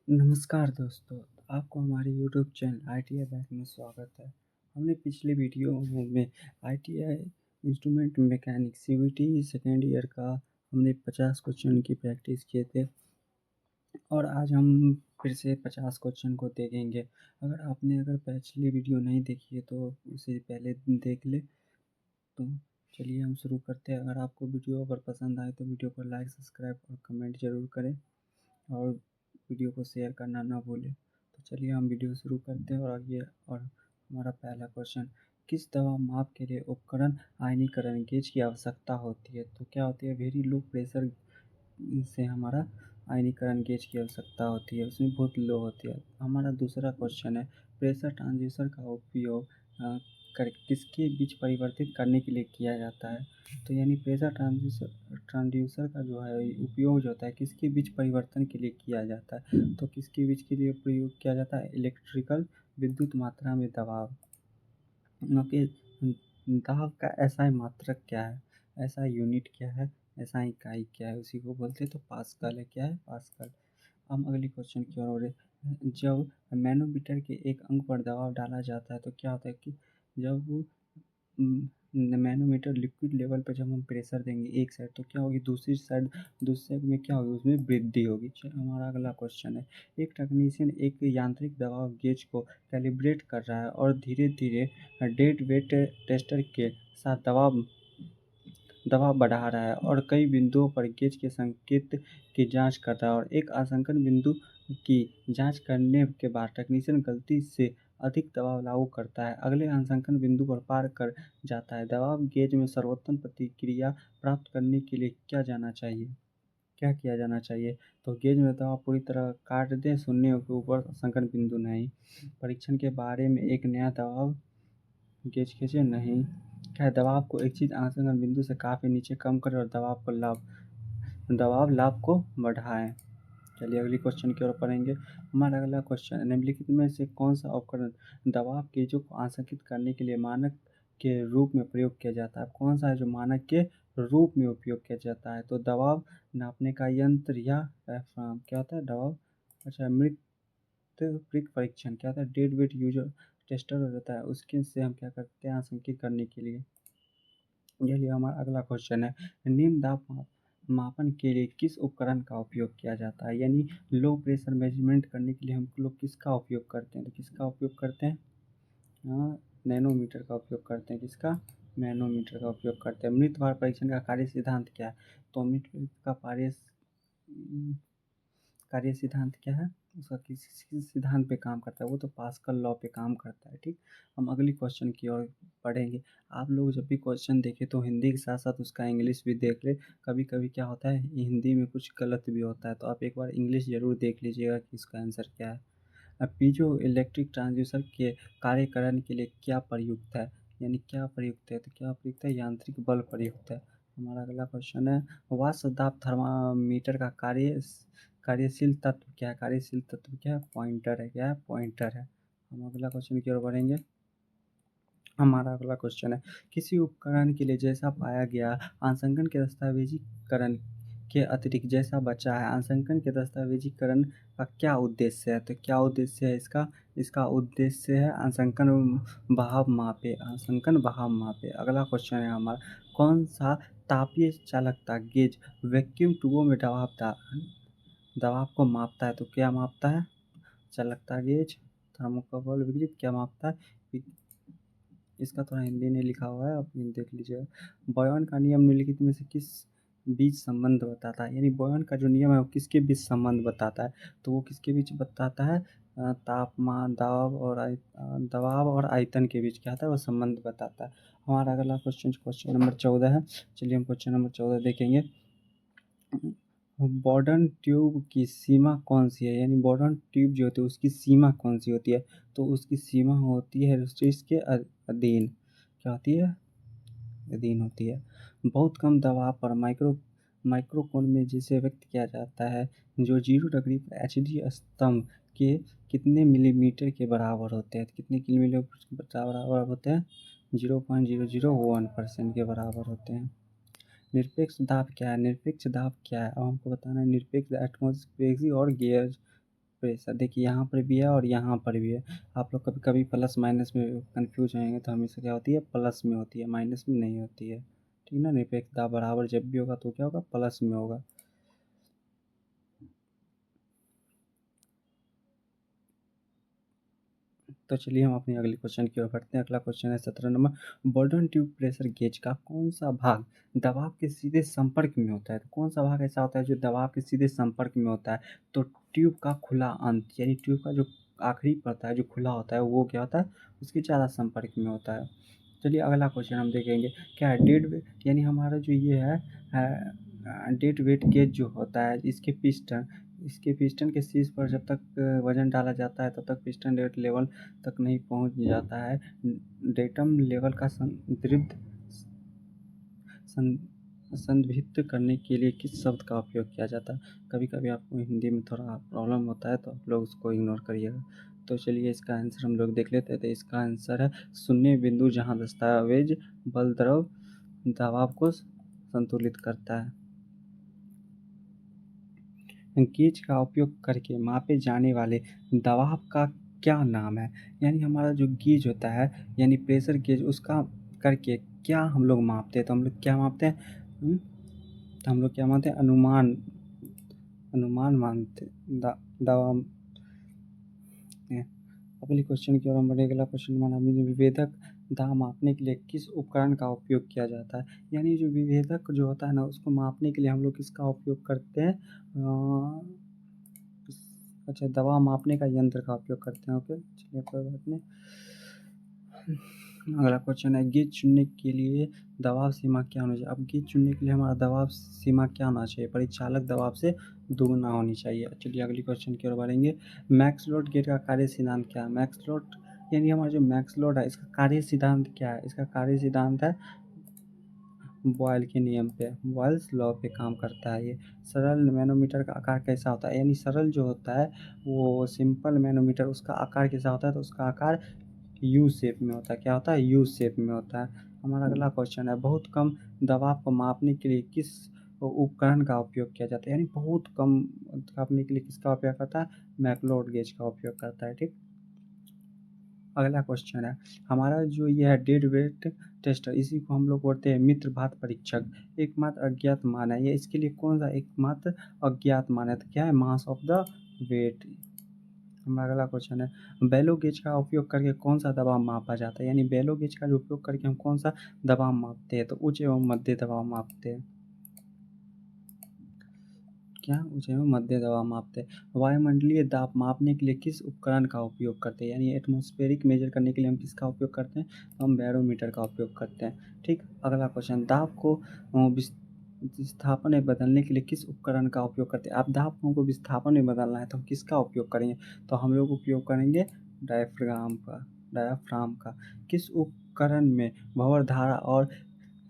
नमस्कार दोस्तों, आपको हमारे यूट्यूब चैनल आईटीआई बैक में स्वागत है। हमने पिछले वीडियो में ITI instrument mechanic CVT second year का हमने 50 क्वेश्चन की प्रैक्टिस किए थे और आज हम फिर से 50 क्वेश्चन को देखेंगे। अगर पिछली वीडियो नहीं देखी है तो उसे पहले देख ले। तो चलिए हम शुरू करते हैं। अगर आपको वीडियो अगर पसंद आए तो वीडियो को लाइक, सब्सक्राइब और कमेंट ज़रूर करें और वीडियो को शेयर करना ना भूलें। तो चलिए हम वीडियो शुरू करते हैं और हमारा पहला क्वेश्चन, किस दबाव माप के लिए उपकरण आयनीकरण गेज की आवश्यकता होती है? तो क्या होती है, वेरी लो प्रेशर से हमारा आयनीकरण गेज की आवश्यकता होती है, उसमें बहुत लो होती है। हमारा दूसरा क्वेश्चन है, प्रेशर ट्रांसड्यूसर का उपयोग किसके बीच परिवर्तित करने के लिए किया जाता है? तो यानी प्रेशर ट्रांसड्यूसर का जो है उपयोग जो होता है किसके बीच परिवर्तन के लिए किया जाता है? तो किसके बीच के लिए प्रयोग किया जाता है? इलेक्ट्रिकल विद्युत मात्रा में दबाव के दाब का एसआई मात्रक क्या है? एसआई यूनिट क्या है? एसआई इकाई क्या है? उसी को बोलते हैं तो पास्कल है। क्या है? पास्कल। हम अगले क्वेश्चन की ओर बढ़े। जब मैनोमीटर के एक अंक पर दबाव डाला जाता है तो क्या होता है कि जब मैनोमीटर लिक्विड लेवल पर जब हम प्रेशर देंगे एक साइड तो क्या होगी, दूसरी साइड में क्या होगी, उसमें वृद्धि होगी। चलो हमारा अगला क्वेश्चन है, एक टेक्नीशियन एक यांत्रिक दबाव गेज को कैलिब्रेट कर रहा है और धीरे धीरे डेड वेट टेस्टर के साथ दबाव दबाव बढ़ा रहा है और कई बिंदुओं पर गेज के संकेत की जांच कर रहा है और एक आंसकन बिंदु की जांच करने के बाद टेक्नीशियन गलती से अधिक दबाव लागू करता है, अगले अंशांकन बिंदु पर पार कर जाता है। दबाव गेज में सर्वोत्तम प्रतिक्रिया प्राप्त करने के लिए क्या किया जाना चाहिए? तो गेज में दबाव पूरी तरह काट दें, शून्य के ऊपर अंशांकन बिंदु नहीं। परीक्षण के बारे में एक नया दबाव गेज खींचे नहीं। क्या है, दबाव को एक चीज अंशांकन बिंदु से काफ़ी नीचे कम करें और दबाव लाभ को बढ़ाएं। चलिए अगली क्वेश्चन की ओर पढ़ेंगे। हमारा अगला क्वेश्चन, निम्नलिखित में से कौन सा उपकरण दबाव गेजों को आंशिक करने के लिए मानक के रूप में प्रयोग किया जाता है? कौन सा है जो मानक के रूप में उपयोग किया जाता है? तो दबाव नापने का यंत्र या क्या होता है दबाव, अच्छा, मृत प्रिक परीक्षण क्या होता है, डेड वेट यूजर टेस्टर होता है, उसके से हम क्या करते हैं आंशिक करने के लिए। चलिए हमारा अगला क्वेश्चन है, निम्न दाब मापन के लिए किस उपकरण का उपयोग किया जाता है? यानी लो प्रेशर मेजरमेंट करने के लिए हम लोग किसका उपयोग करते हैं? तो किसका उपयोग करते हैं? नैनोमीटर का उपयोग करते हैं। किसका? नैनोमीटर का उपयोग करते हैं। मृत भार परीक्षण का कार्य सिद्धांत क्या है? तो मृत का कार्य सिद्धांत क्या है? उसका किस सिद्धांत पे काम करता है? वो तो पास्कल लॉ पे काम करता है। ठीक, हम अगली क्वेश्चन की ओर पढ़ेंगे। आप लोग जब भी क्वेश्चन देखें तो हिंदी के साथ साथ उसका इंग्लिश भी देख ले। कभी कभी क्या होता है हिंदी में कुछ गलत भी होता है, तो आप एक बार इंग्लिश ज़रूर देख लीजिएगा कि इसका आंसर क्या है। अब पीजो इलेक्ट्रिक ट्रांसड्यूसर के कार्यकरण के लिए क्या प्रयुक्त है? यानी क्या प्रयुक्त है? तो क्या प्रयुक्त है? यांत्रिक बल प्रयुक्त है। हमारा अगला क्वेश्चन है, वाष्प दाब थर्मामीटर का कार्यशील तत्व क्या है? कार्यशील तत्व क्या है? पॉइंटर है। क्या है? पॉइंटर है। हम अगला क्वेश्चन की ओर बढ़ेंगे। हमारा अगला क्वेश्चन है, किसी उपकरण के लिए जैसा पाया गया अंशांकन के दस्तावेजीकरण के अतिरिक्त जैसा बचा है, अंशांकन के दस्तावेजीकरण का क्या उद्देश्य है? तो क्या उद्देश्य है इसका? इसका उद्देश्य है अंशांकन बहाव मापे। अगला क्वेश्चन है हमारा, कौन सा तापीय चालकता गेज वैक्यूम ट्यूबों में दबाव को मापता है? तो क्या मापता है? चालकता गेज थर्मोकपल विपरीत क्या मापता है? इसका थोड़ा हिंदी में लिखा हुआ है, आप देख लीजिएगा। बॉयन का नियम निम्नलिखित में से किस बीच संबंध बताता है? यानी बॉयन का जो नियम है वो किसके बीच संबंध बताता है? तो वो किसके बीच बताता है? तापमान, दबाव और आयतन के बीच क्या होता है, वो संबंध बताता है। हमारा अगला क्वेश्चन नंबर 14 है। चलिए हम क्वेश्चन नंबर 14 देखेंगे। बॉर्डन ट्यूब की सीमा कौन सी है? यानी बॉर्डन ट्यूब जो होती है उसकी सीमा कौन सी होती है? तो उसकी सीमा होती है रेस्ट्रिक्स के अधीन। क्या होती है? अधीन होती है। बहुत कम दबाव पर माइक्रोकोन में जिसे व्यक्त किया जाता है, जो 0 डिग्री पर एचडी स्तंभ के कितने मिलीमीटर के बराबर होते हैं? कितने किलोमीटर के बराबर होते हैं? 0.001% के बराबर होते हैं। निरपेक्ष दाब क्या है? निरपेक्ष दाब क्या है? अब हमको बताना है निरपेक्ष एटमॉस्फेरिक प्रेशर और गियर प्रेशर देखिए यहाँ पर भी है और यहाँ पर भी है। आप लोग कभी कभी प्लस माइनस में कंफ्यूज होंगे तो हमेशा क्या होती है, प्लस में होती है, माइनस में नहीं होती है। ठीक ना, निरपेक्ष दाब बराबर जब भी होगा तो क्या होगा, प्लस में होगा। तो चलिए हम अपनी अगली क्वेश्चन की ओर बढ़ते हैं। अगला क्वेश्चन है 17 नंबर, बॉर्डन ट्यूब प्रेशर गेज का कौन सा भाग दबाव के सीधे संपर्क में होता है? तो कौन सा भाग ऐसा होता है जो दबाव के सीधे संपर्क में होता है? तो ट्यूब का खुला अंत, यानी ट्यूब का जो आखिरी पड़ता है जो खुला होता है वो क्या होता है, उसके ज़्यादा संपर्क में होता है। चलिए अगला क्वेश्चन हम देखेंगे क्या है, डेड वेट, यानी हमारा जो ये है डेड वेट गेज जो होता है, इसके पिस्टन के शीर्ष पर जब तक वजन डाला जाता है तब तक पिस्टन डेड लेवल तक नहीं पहुंच जाता है। डेटम लेवल का संदर्भित करने के लिए किस शब्द का उपयोग किया जाता है? कभी कभी आपको हिंदी में थोड़ा प्रॉब्लम होता है तो आप लोग उसको इग्नोर करिएगा। तो चलिए इसका आंसर हम लोग देख लेते हैं। तो इसका आंसर है शून्य बिंदु, जहाँ दस्तावेज बल द्रव दबाव को संतुलित करता है। गेज का उपयोग करके मापे जाने वाले दबाव का क्या नाम है? यानी हमारा जो गेज होता है, यानी प्रेशर गेज, उसका करके क्या हम लोग मापते हैं? तो हम लोग क्या मापते हैं? तो हम लोग क्या मानते हैं? अनुमान, अनुमान मानते दबाव। अगले क्वेश्चन की ओर हम बढ़े। अगला क्वेश्चन हमारा विभेदक दाब मापने के लिए किस उपकरण का उपयोग किया जाता है? यानी जो विभेदक जो होता है ना, उसको मापने के लिए हम लोग किसका उपयोग करते हैं? अच्छा, दबाव मापने का यंत्र का उपयोग करते हैं। ओके, चलिए कोई बात नहीं। अगला क्वेश्चन है, गेज चुनने के लिए दबाव सीमा क्या होनी चाहिए? अब गेज चुनने के लिए हमारा दबाव सीमा क्या होना चाहिए? परिचालक दबाव से दोगुना होनी चाहिए। चलिए अगली क्वेश्चन की ओर बढ़ेंगे। मैक्स लोड गेज का कार्य सिद्धांत क्या है? मैक्स लोड, यानी हमारा जो मैक्स लोड है, इसका कार्य सिद्धांत क्या है? इसका कार्य सिद्धांत है बॉयल के नियम पे, बॉयल्स लॉ पे काम करता है ये। सरल मैनोमीटर का आकार कैसा होता है? यानी सरल जो होता है वो सिंपल मैनोमीटर, उसका आकार कैसा होता है? तो उसका आकार यू शेप में होता है। क्या होता है? यू शेप में होता है। हमारा अगला क्वेश्चन है, बहुत कम दबाव को मापने के लिए किस उपकरण का उपयोग किया जाता है? यानी बहुत कम मापने के लिए किसका उपयोग करता है? मैकलोड गेज का उपयोग करता है। ठीक, अगला क्वेश्चन है हमारा जो ये है डेड वेट टेस्टर, इसी को हम लोग बोलते हैं मित्र भात परीक्षक। एकमात्र अज्ञात मान है ये, इसके लिए कौन सा एकमात्र अज्ञात मान है? तो क्या है? Mass of the weight. हमारा अगला क्वेश्चन है बेलो गेज का उपयोग करके कौन सा दबाव मापा जाता है? यानी बेलो गेज का उपयोग करके हम कौन सा दबाव मापते हैं? तो उच्च एवं मध्य दबाव मापते हैं। क्या? उच्च एवं मध्य दबाव मापते हैं। वायुमंडलीय दाब मापने के लिए किस उपकरण का उपयोग करते हैं? यानी एटमॉस्फेरिक मेजर करने के लिए हम किसका उपयोग करते हैं? तो हम बैरोमीटर का उपयोग करते हैं। ठीक, अगला क्वेश्चन, दाब को विस्थापन में बदलने के लिए किस उपकरण का उपयोग करते हैं? आप दाब को हमको विस्थापन में बदलना है तो हम किसका उपयोग करेंगे? तो हम लोग उपयोग करेंगे डायाफ्राम का। किस उपकरण में भंवर धारा और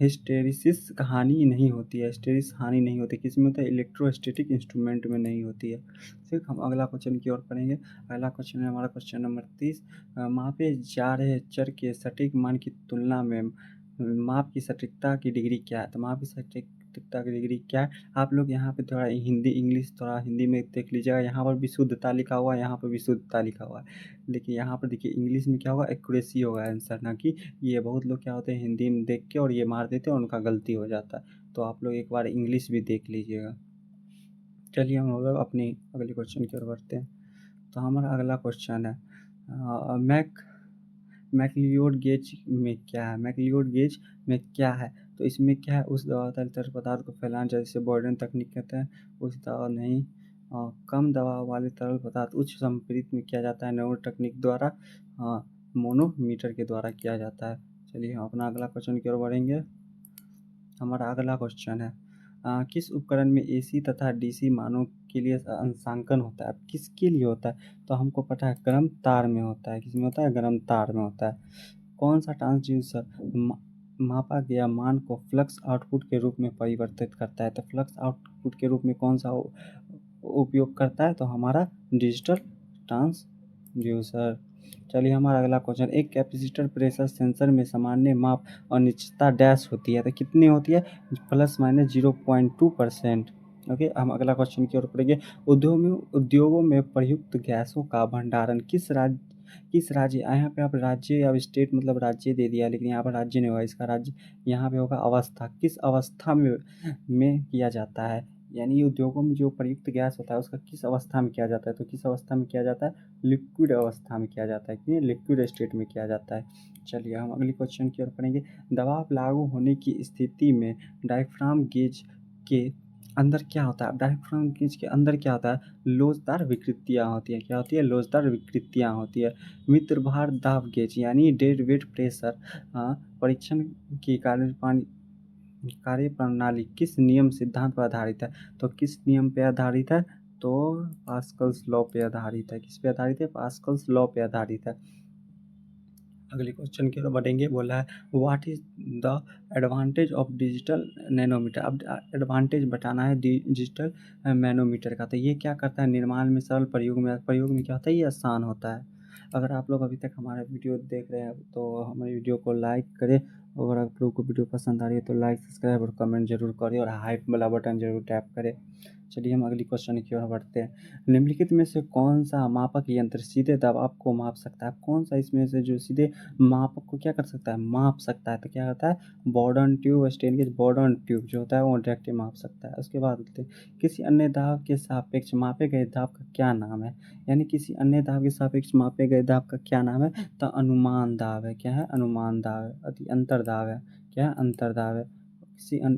हिस्टेरिसिस हानि नहीं होती है? हिस्टेरिस हानि नहीं होती किसमें होता है? इलेक्ट्रोस्टैटिक इंस्ट्रूमेंट में नहीं होती है। फिर हम अगला क्वेश्चन की ओर पढ़ेंगे। अगला क्वेश्चन है हमारा क्वेश्चन नंबर 30, मापे जा रहे चर के सटीक मान की तुलना में माप की सटीकता की डिग्री क्या है? तो माप की सटीकता की डिग्री क्या है? आप लोग यहाँ पे थोड़ा हिंदी इंग्लिश थोड़ा हिंदी में देख लीजिएगा। यहाँ पर विशुद्धता लिखा हुआ है, यहाँ पर विशुद्धता लिखा हुआ है, लेकिन यहाँ पर देखिए इंग्लिश में क्या होगा, एक्यूरेसी होगा आंसर, ना कि ये बहुत लोग क्या होते हैं हिंदी में देख के और ये मार देते हैं और उनका गलती हो जाता है। तो आप लोग एक बार इंग्लिश भी देख लीजिएगा। चलिए हम लोग अपनी अगले क्वेश्चन की ओर बढ़ते हैं। तो हमारा अगला क्वेश्चन है मैकलियोड गेज में क्या है? मैकलियोड गेज में क्या है? तो इसमें क्या है, उस दबाव तल तरल पदार्थ को फैलाना जैसे बॉयडन तकनीक कहते हैं, उस दबाव नहीं। कम दबाव वाले तरल पदार्थ उच्च संपीड़ित में किया जाता है नोड तकनीक द्वारा, मोनोमीटर के द्वारा किया जाता है। चलिए हम अपना अगला क्वेश्चन की ओर बढ़ेंगे। हमारा अगला क्वेश्चन है किस उपकरण में एसी तथा डीसी मानों के लिए अंशांकन होता है? अब किसके लिए होता है? तो हमको पता है गर्म तार में होता है। किसमें होता है? गर्म तार में होता है। कौन सा ट्रांसड्यूसर मापा गया मान को फ्लक्स आउटपुट के रूप में परिवर्तित करता है? तो फ्लक्स आउटपुट के रूप में कौन सा उपयोग करता है? तो हमारा डिजिटल ट्रांसड्यूसर। चलिए हमारा अगला क्वेश्चन, एक कैपेसिटर प्रेशर सेंसर में सामान्य माप और निश्चितता डैश होती है, तो कितनी होती है? ±0.2%। ओके, हम अगला क्वेश्चन की ओर पढ़ेंगे। उद्योगों में प्रयुक्त गैसों का भंडारण किस राज्य, यहाँ पे आप राज्य या स्टेट मतलब राज्य दे दिया, लेकिन यहाँ पर राज्य नहीं होगा, इसका राज्य यहाँ पे होगा अवस्था। किस अवस्था में किया जाता है, यानी उद्योगों में जो प्रयुक्त गैस होता है उसका किस अवस्था में किया जाता है, तो किस अवस्था में किया जाता है, लिक्विड अवस्था में किया जाता है, कि लिक्विड स्टेट में किया जाता है। चलिए हम अगली क्वेश्चन की ओर पढ़ेंगे। दबाव लागू होने की स्थिति में डायफ्राम गेज के अंदर क्या होता है, डायफ्राम गेज के अंदर क्या होता है, लोचदार विकृतियाँ होती हैं। क्या होती है, लोचदार विकृतियाँ होती है। मित्र भार दाब गेज यानी डेड वेट प्रेशर परीक्षण की कार्यप्रणाली किस नियम सिद्धांत पर आधारित है, तो किस नियम पे आधारित है, तो पास्कल्स लॉ पे आधारित है। किस पे आधारित है, पास्कल्स लॉ पे आधारित है। अगले क्वेश्चन की ओर बढ़ेंगे। बोला है what is the advantage of digital nanometer. अब एडवांटेज बताना है डिजिटल मैनोमीटर का, तो ये क्या करता है, निर्माण में सरल, प्रयोग में क्या होता है, ये आसान होता है। अगर आप लोग अभी तक हमारा वीडियो देख रहे हैं तो हमारे वीडियो को लाइक करें, अगर आप लोग को वीडियो पसंद आ रही है तो लाइक सब्सक्राइब और कमेंट जरूर करें और हाइप वाला बटन जरूर टैप करें। चलिए हम अगली क्वेश्चन की ओर बढ़ते हैं। निम्नलिखित में से कौन सा मापक यंत्र सीधे दबाव को माप सकता है, कौन सा इसमें से जो सीधे मापक को क्या कर सकता है, माप सकता है, तो क्या होता है, बॉर्डन ट्यूब, स्टेन गेज बॉर्डन ट्यूब जो होता है वो डायरेक्ट माप सकता है। उसके बाद बोलते हैं किसी अन्य दाब के सापेक्ष मापे गए दाब का क्या नाम है, यानी किसी अन्य दाब के सापेक्ष मापे गए दाब का क्या नाम है, तो अनुमान दाब है। क्या है, अनुमान दाब है। अंतर दाब है, क्या है, अंतर दाब है।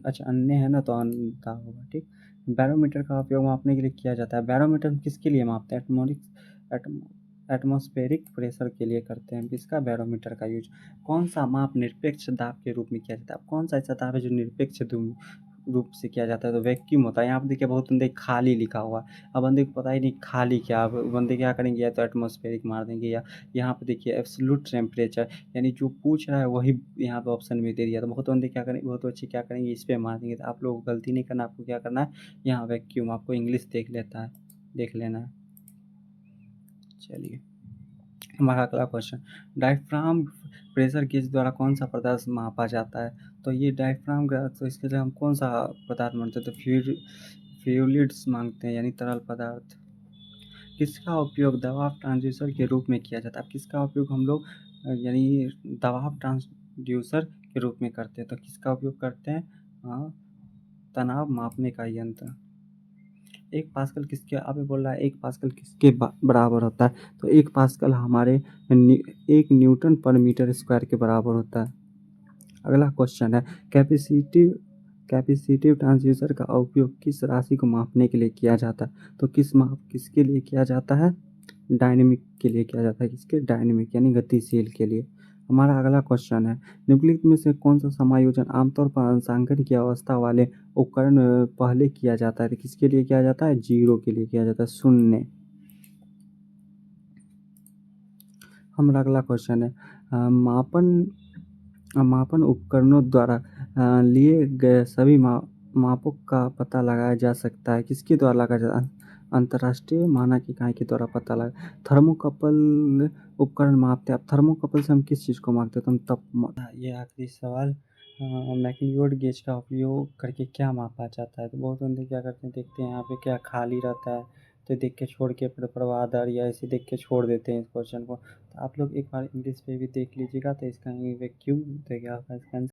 अच्छा अन्य है ना, तो दाब होगा, ठीक। बैरोमीटर का उपयोग मापने के लिए किया जाता है। बैरोमीटर किसके लिए मापते हैं, एटमॉस्फेरिक प्रेशर के लिए करते हैं। किसका, बैरोमीटर का यूज। कौन सा माप निरपेक्ष दाब के रूप में किया जाता है, कौन सा ऐसा दाब है जो निरपेक्ष रूप से किया जाता है, तो वैक्यूम होता है। यहाँ पे देखिए बहुत बंदे खाली लिखा हुआ है, अब बंदे को पता ही नहीं खाली क्या, अब बंदे क्या करेंगे, या तो एटमॉस्फेरिक मार देंगे, या यहाँ पे देखिए एब्सोल्यूट टेम्परेचर, यानी जो पूछ रहा है वही यहाँ पे ऑप्शन में दे दिया, तो बहुत बंदे क्या करेंगे, बहुत बच्चे क्या करेंगे, इस पर मार देंगे। तो आप लोगों को गलती नहीं करना, आपको क्या करना है, यहाँ वैक्यूम, आपको इंग्लिश देख लेना है। चलिए हमारा अगला क्वेश्चन, डायफ्राम प्रेशर गेज द्वारा कौन सा पदार्थ मापा जाता है, तो ये डायफ्राम तो इसके लिए हम कौन सा पदार्थ मानते हैं, तो फ्लूइड्स मांगते हैं, यानी तरल पदार्थ। किसका उपयोग दबाव ट्रांसड्यूसर के रूप में किया जाता है, किसका उपयोग हम लोग यानी दबाव ट्रांसड्यूसर के रूप में करते हैं, तो किसका उपयोग करते हैं, हाँ, तनाव मापने का यंत्र। एक पास्कल किसके, आप बोल रहा है एक पास्कल किसके बराबर होता है, तो एक पास्कल हमारे एक न्यूटन पर मीटर स्क्वायर के बराबर होता है। अगला क्वेश्चन है कैपेसिटिव कैपेसिटिव ट्रांसड्यूसर का उपयोग किस राशि को मापने के लिए किया जाता है, तो किसके लिए किया जाता है, डायनेमिक के लिए किया जाता है। किसके, डायनेमिक यानी गतिशील के लिए। हमारा अगला क्वेश्चन है निम्नलिखित में से कौन सा समायोजन आमतौर पर अंशांकन की अवस्था वाले उपकरण पहले किया जाता है, तो किसके लिए किया जाता है, जीरो के लिए किया जाता है, शून्य। हमारा अगला क्वेश्चन है मापन उपकरणों द्वारा लिए गए सभी मापों का पता लगाया जा सकता है, किसके द्वारा लगाया जाता है, अंतर्राष्ट्रीय मानक इकाई के द्वारा पता लगा। थर्मोकपल उपकरण मापते हैं, अब थर्मोकपल से हम किस चीज़ को मापते हैं, तो हम ये आखिरी सवाल, मैक्लियोड गेज का उपयोग करके क्या मापा जाता है, तो बहुत बंदे क्या करते हैं, देखते हैं यहाँ पे क्या खाली रहता है तो देख के छोड़ के प्रवाह दर या ऐसे देख के छोड़ देते हैं इस क्वेश्चन को। तो आप लोग एक बार इंग्लिश पे भी देख लीजिएगा, तो इसका वैक्यूम तो क्या होगा इसका आंसर।